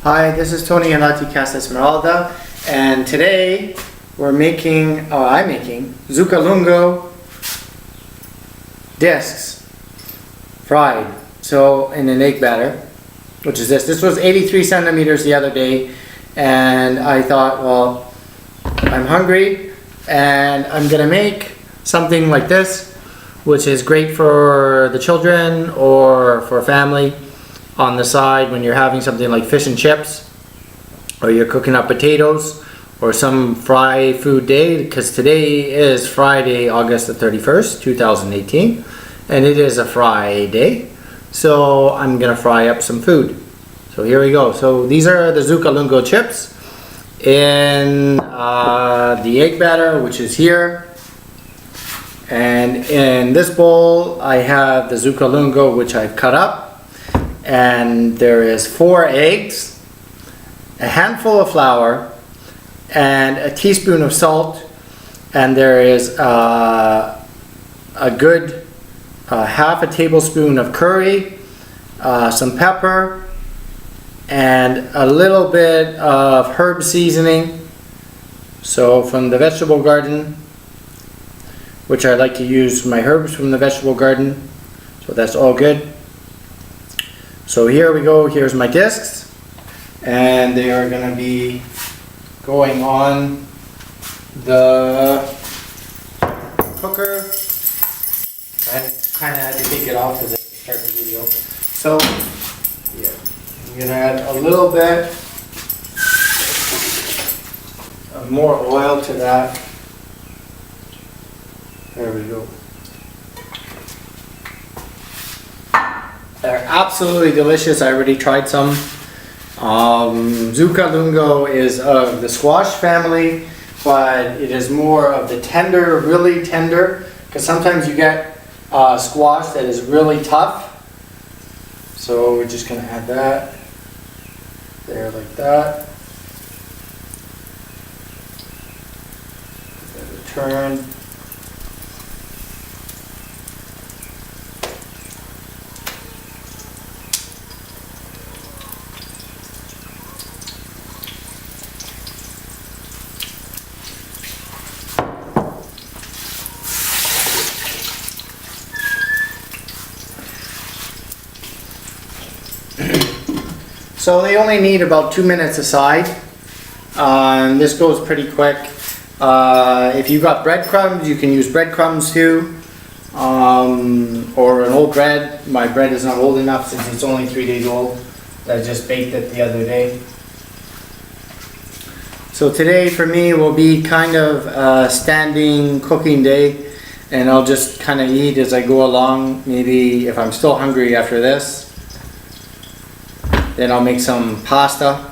Hi, this is Tony and Casa Esmeralda, and today I'm making Zucca Lunga discs fried, so in an egg batter, which is this. This was 83 centimeters the other day, and I thought, well, I'm hungry and I'm gonna make something like this, which is great for the children or for family on the side when you're having something like fish and chips, or you're cooking up potatoes, or some fry food day, because today is Friday, August the 31st, 2018, and it is a fry day. So I'm gonna fry up some food. So here we go. So these are the Zucca Lunga chips in the egg batter, which is here. And in this bowl, I have the Zucca Lunga, which I've cut up. And there is 4 eggs, a handful of flour, and a teaspoon of salt. And there is a good half a tablespoon of curry, some pepper, and a little bit of herb seasoning. So from the vegetable garden, which I like to use my herbs from the vegetable garden. So that's all good. So here we go, here's my discs, and they are going to be going on the cooker. I kind of had to take it off because I start the video. So yeah, I'm going to add a little bit of more oil to that. There we go. They're absolutely delicious. I already tried some. Zucca Lunga is of the squash family, but it is more of the tender, really tender, because sometimes you get squash that is really tough. So we're just going to add that there like that. Give it a turn. So they only need about 2 minutes aside. This goes pretty quick. If you've got breadcrumbs, you can use breadcrumbs too, or an old bread. My bread is not old enough since it's only 3 days old. I just baked it the other day. So today for me will be kind of a standing cooking day, and I'll just kind of eat as I go along. Maybe if I'm still hungry after this, then I'll make some pasta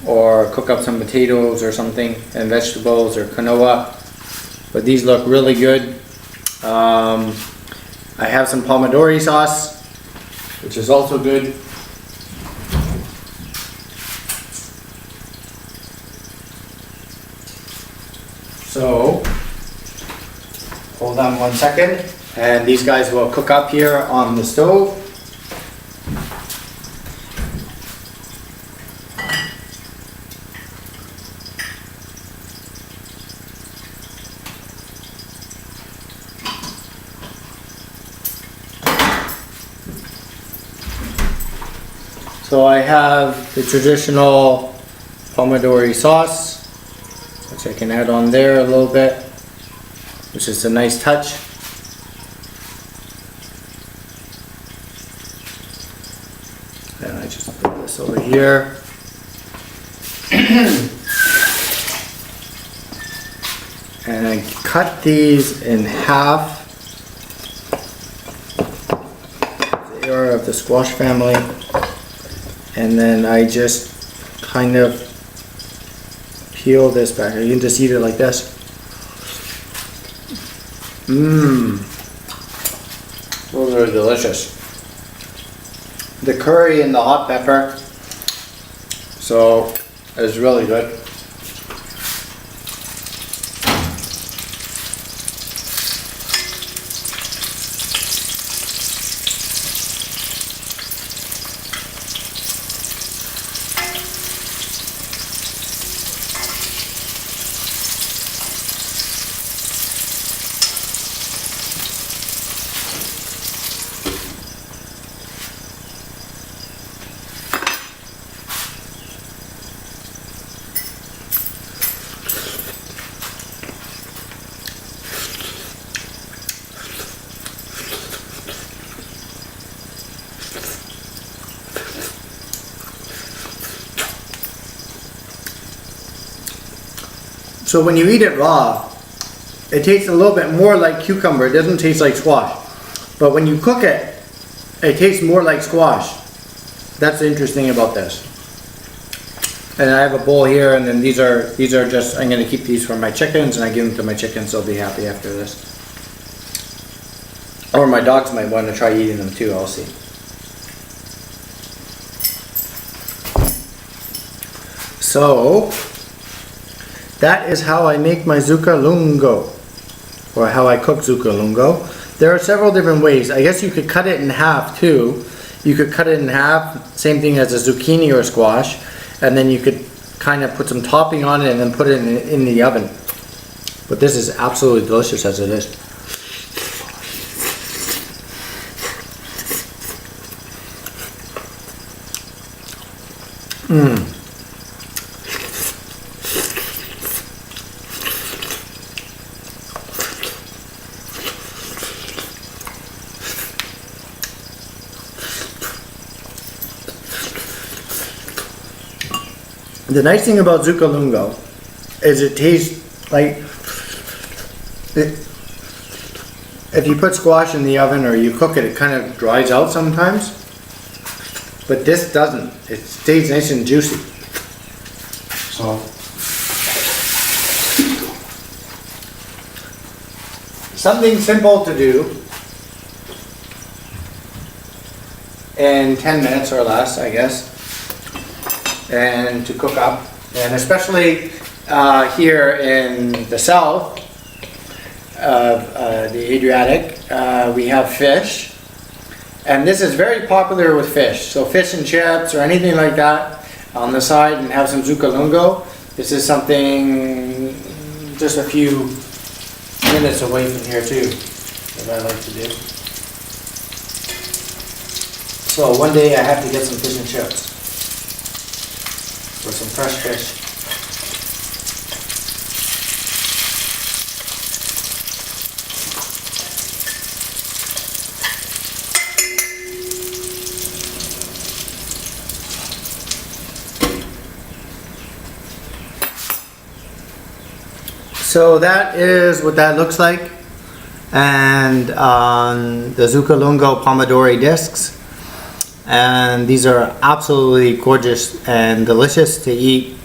or cook up some potatoes or something, and vegetables or quinoa. But these look really good. I have some pomodoro sauce, which is also good. So hold on 1 second, and these guys will cook up here on the stove. So I have the traditional pomodoro sauce, which I can add on there a little bit, which is a nice touch. And I just put this over here. And I cut these in half. They are of the squash family. And then I just kind of peel this back. You can just eat it like this. Mmm. Those are delicious. The curry and the hot pepper, so it's really good. So when you eat it raw, it tastes a little bit more like cucumber. It doesn't taste like squash. But when you cook it, it tastes more like squash. That's interesting about this. And I have a bowl here, and then these are just, I'm going to keep these for my chickens, and I give them to my chickens. They'll be happy after this. Or my dogs might want to try eating them too. I'll see. So that is how I make my Zucca Lungo, or how I cook Zucca Lungo. There are several different ways. I guess you could cut it in half too. You could cut it in half, same thing as a zucchini or squash, and then you could kind of put some topping on it and then put it in the oven. But this is absolutely delicious as it is. The nice thing about Zucca Lunga is it tastes like if you put squash in the oven or you cook it, it kind of dries out sometimes. But this doesn't. It stays nice and juicy. So something simple to do in 10 minutes or less, I guess. And to cook up, and especially here in the south of the Adriatic, we have fish, and this is very popular with fish. So fish and chips or anything like that on the side, and have some Zucca Lunga. This is something just a few minutes away from here too that I like to do. So one day I have to get some fish and chips. Or some fresh fish. So that is what that looks like, and on the Zucca Lunga Pomodoro discs. And these are absolutely gorgeous and delicious to eat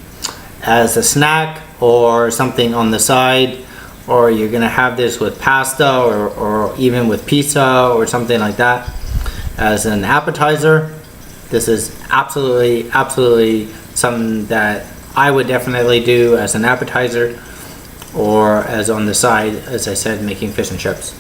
as a snack or something on the side, or you're gonna have this with pasta or even with pizza or something like that as an appetizer. This is absolutely something that I would definitely do as an appetizer or as on the side, as I said, making fish and chips.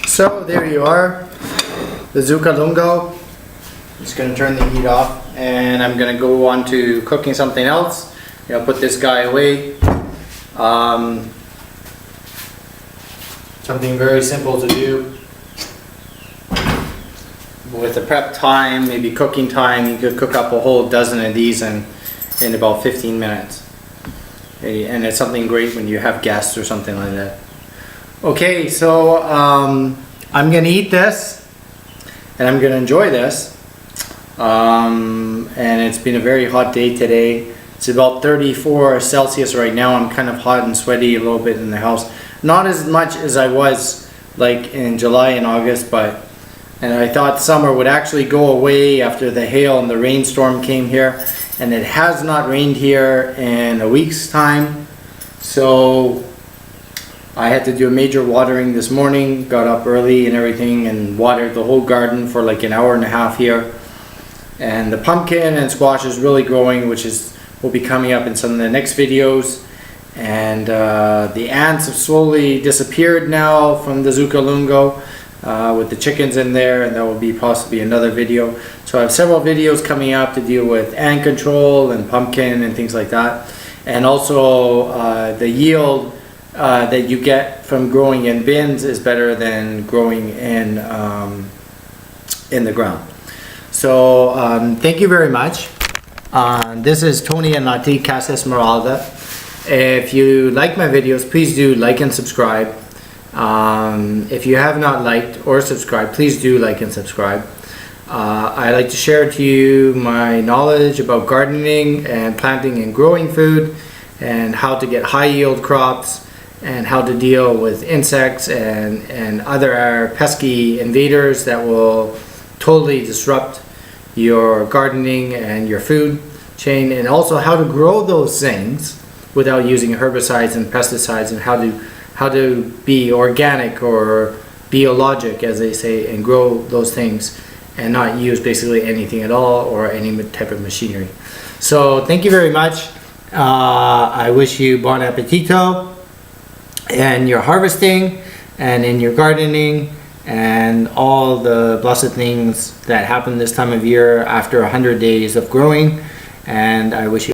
So there you are, the Zucca Lunga. Just going to turn the heat off, and I'm going to go on to cooking something else. Put this guy away. Something very simple to do. With the prep time, maybe cooking time, you could cook up a whole dozen of these in about 15 minutes. And it's something great when you have guests or something like that. Okay, so I'm gonna eat this, and I'm gonna enjoy this. And it's been a very hot day today. It's about 34 Celsius right now. I'm kind of hot and sweaty a little bit in the house. Not as much as I was like in July and August, and I thought summer would actually go away after the hail and the rainstorm came here, and it has not rained here in a week's time. So I had to do a major watering this morning, got up early and everything and watered the whole garden for like an hour and a half here. And the pumpkin and squash is really growing, which will be coming up in some of the next videos. And the ants have slowly disappeared now from the Zucca Lunga with the chickens in there, and that will be possibly another video. So I have several videos coming up to deal with ant control and pumpkin and things like that. And also the yield that you get from growing in bins is better than growing in the ground. So thank you very much. This is Tony and Lati Casa Esmeralda. If you like my videos, please do like and subscribe. If you have not liked or subscribed, please do like and subscribe. I like to share to you my knowledge about gardening and planting and growing food, and how to get high yield crops, and how to deal with insects and other pesky invaders that will totally disrupt your gardening and your food chain, and also how to grow those things without using herbicides and pesticides, and how to be organic or biologic, as they say, and grow those things and not use basically anything at all or any type of machinery. So thank you very much. I wish you bon appetito in your harvesting and in your gardening and all the blessed things that happen this time of year after 100 days of growing. And I wish you